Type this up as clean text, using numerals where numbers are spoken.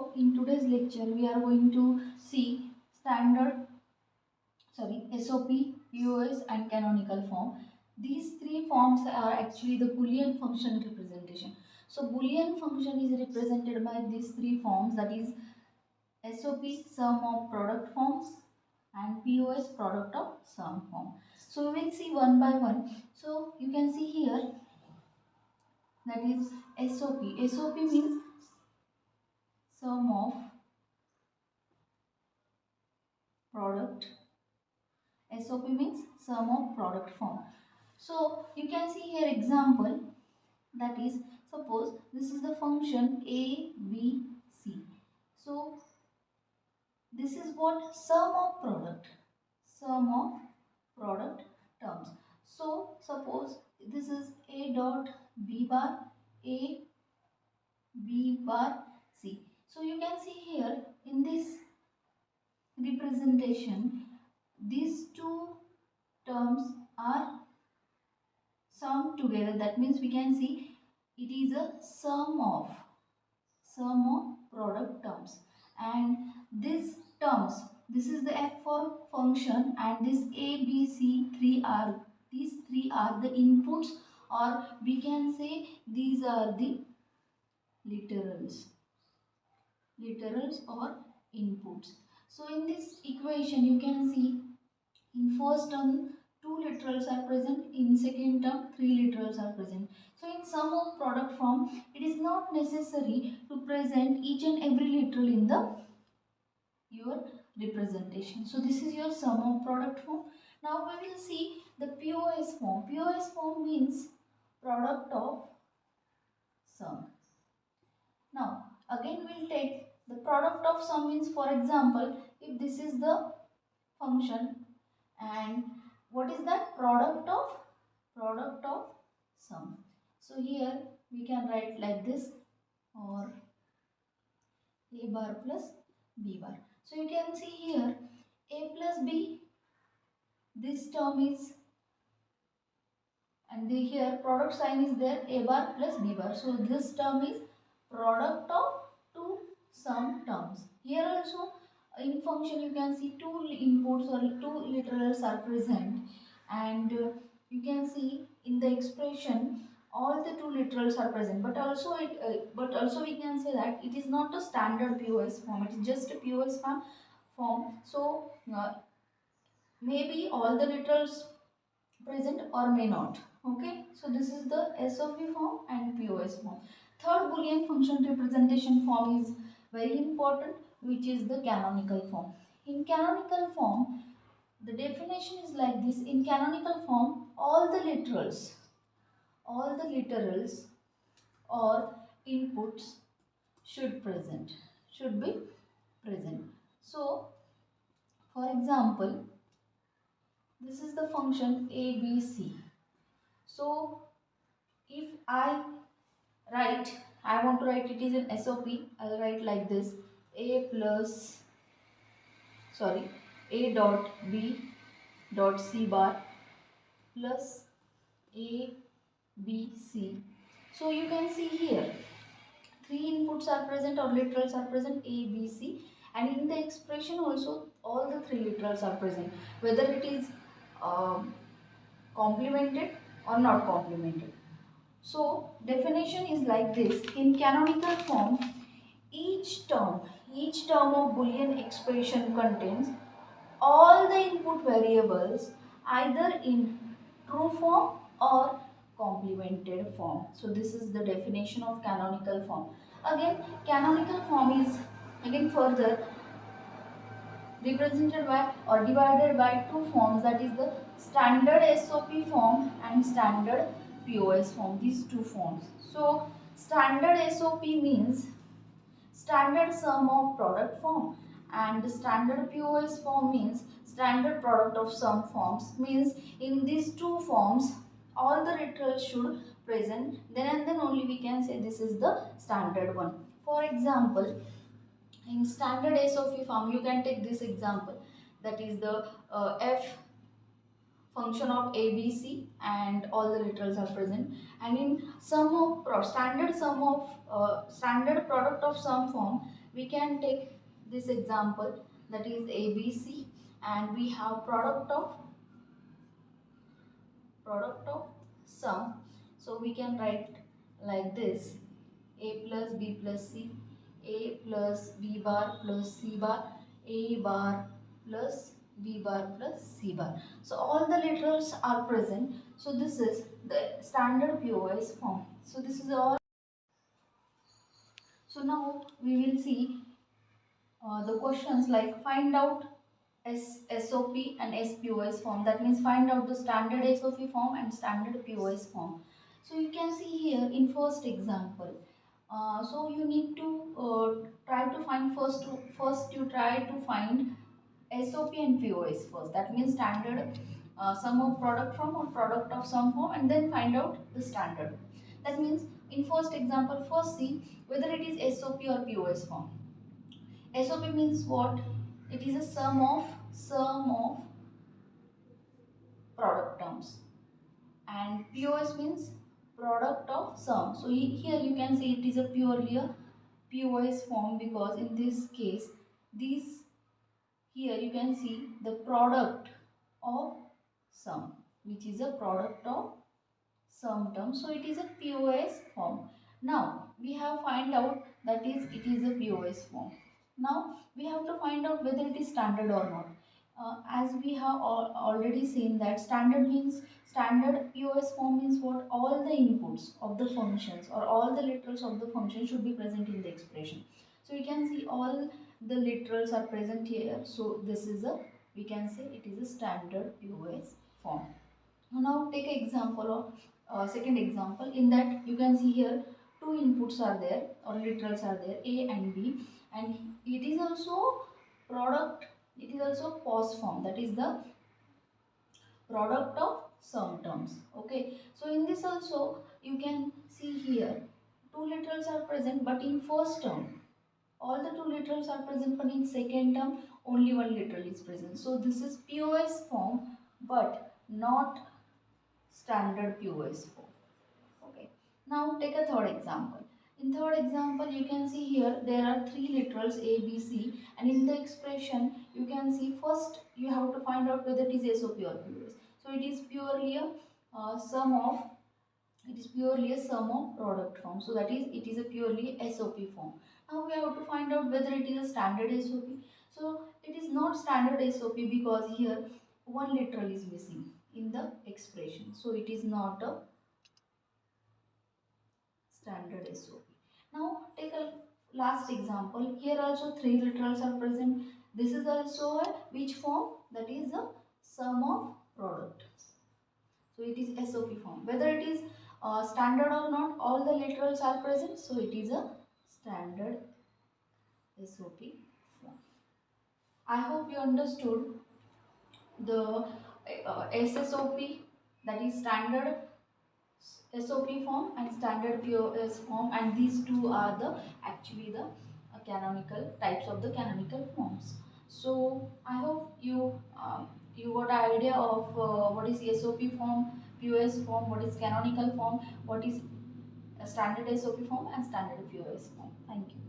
So in today's lecture we are going to see SOP, POS and canonical form. These three forms are actually the Boolean function representation. So Boolean function is represented by these three forms, that is SOP sum of product form and POS product of sum form. So we will see one by one. So you can see here, that is SOP. SOP means sum of product. SOP means sum of product form. So you can see here example, that is suppose this is the function A, B, C. So this is what sum of product terms. So suppose this is A dot B bar, A, B bar, C. So you can see here in this representation, these two terms are summed together. That means we can see it is a sum of product terms, and these terms, this is the F for function, and this A, B, C, these three are the inputs, or we can say these are the literals or inputs. So in this equation you can see in first term, two literals are present. In second term, three literals are present. So in sum of product form, it is not necessary to present each and every literal in the your representation. So this is your sum of product form. Now we will see the POS form. POS form means product of sum. Now again we will take the product of sum means, for example, if this is the function, and what is that? Product of sum. So here we can write like this, or A bar plus B bar. So you can see here A plus B, this term is, and here product sign is there, A bar plus B bar. So this term is product of two sum terms. Here also in function you can see two inputs or two literals are present, and you can see in the expression all the two literals are present, but also we can say that it is not a standard POS form, it is just a POS form. So maybe all the literals present or may not. Okay, so this is the SOP form and POS form. Third Boolean function representation form is very important, which is the canonical form. In canonical form, the definition is like this. In canonical form, all the literals or inputs should be present. So for example, this is the function ABC. So if I want to write it is an SOP, I'll write like this: A dot B dot C bar plus A B C. So you can see here three inputs are present or literals are present, A, B, C, and in the expression also all the three literals are present, whether it is complemented or not complemented. So definition is like this. In canonical form, each term of Boolean expression contains all the input variables either in true form or complemented form. So this is the definition of canonical form. Again, canonical form is again further represented by or divided by two forms, that is the standard SOP form and standard POS form, these two forms. So standard SOP means standard sum of product form, and the standard POS form means standard product of sum forms. Means in these two forms all the literals should present, then and then only we can say this is the standard one. For example, in standard SOP form you can take this example, that is the F function of ABC and all the literals are present, and in standard product of sum form we can take this example, that is ABC, and we have product of sum. So we can write like this: a plus b plus c, a plus b bar plus c bar, a bar plus b bar plus c bar. So all the literals are present. So this is the standard POS form. So this is all. So now we will see the questions like find out SOP and SPOS form. That means find out the standard SOP form and standard POS form. So you can see here in first example. So you need to try to find first you try to find SOP and POS first. That means standard sum of product from or product of sum form, and then find out the standard. That means in first example, first see whether it is SOP or POS form. SOP means what? It is a sum of product terms, and POS means product of sum. So here you can say it is a purely a POS form, because in this case, these here you can see the product of sum, which is a product of sum term. So it is a POS form. Now we have find out that is it is a POS form. Now we have to find out whether it is standard or not. As we have already seen that standard POS form means what? All the inputs of the functions or all the literals of the function should be present in the expression. So you can see all the literals are present here. So this is a, we can say it is a standard POS form. Now take an example of second example. In that you can see here two inputs are there or literals are there, A and B, and it is also product. It is also POS form. That is the product of sum terms. Okay. So in this also you can see here two literals are present, but in first term all the two literals are present, but in second term only one literal is present. So this is POS form, but not standard POS form. Okay. Now take a third example. In third example, you can see here there are three literals A, B, C, and in the expression you can see first you have to find out whether it is SOP or POS. So it is purely a sum of, it is purely a sum of product form. So that is it is a purely SOP form. Now we have to find out whether it is a standard SOP. So it is not standard SOP because here one literal is missing in the expression. So it is not a standard SOP. Now take a last example. Here also three literals are present. This is also a which form? That is a sum of product. So it is SOP form. Whether it is standard or not, all the literals are present. So it is a standard SOP form. I hope you understood the SSOP, that is standard SOP form, and standard POS form, and these two are the actually the canonical types of the canonical forms. So I hope you got an idea of what is SOP form, POS form, what is canonical form, what is a standard SOP form and standard POS form. Thank you.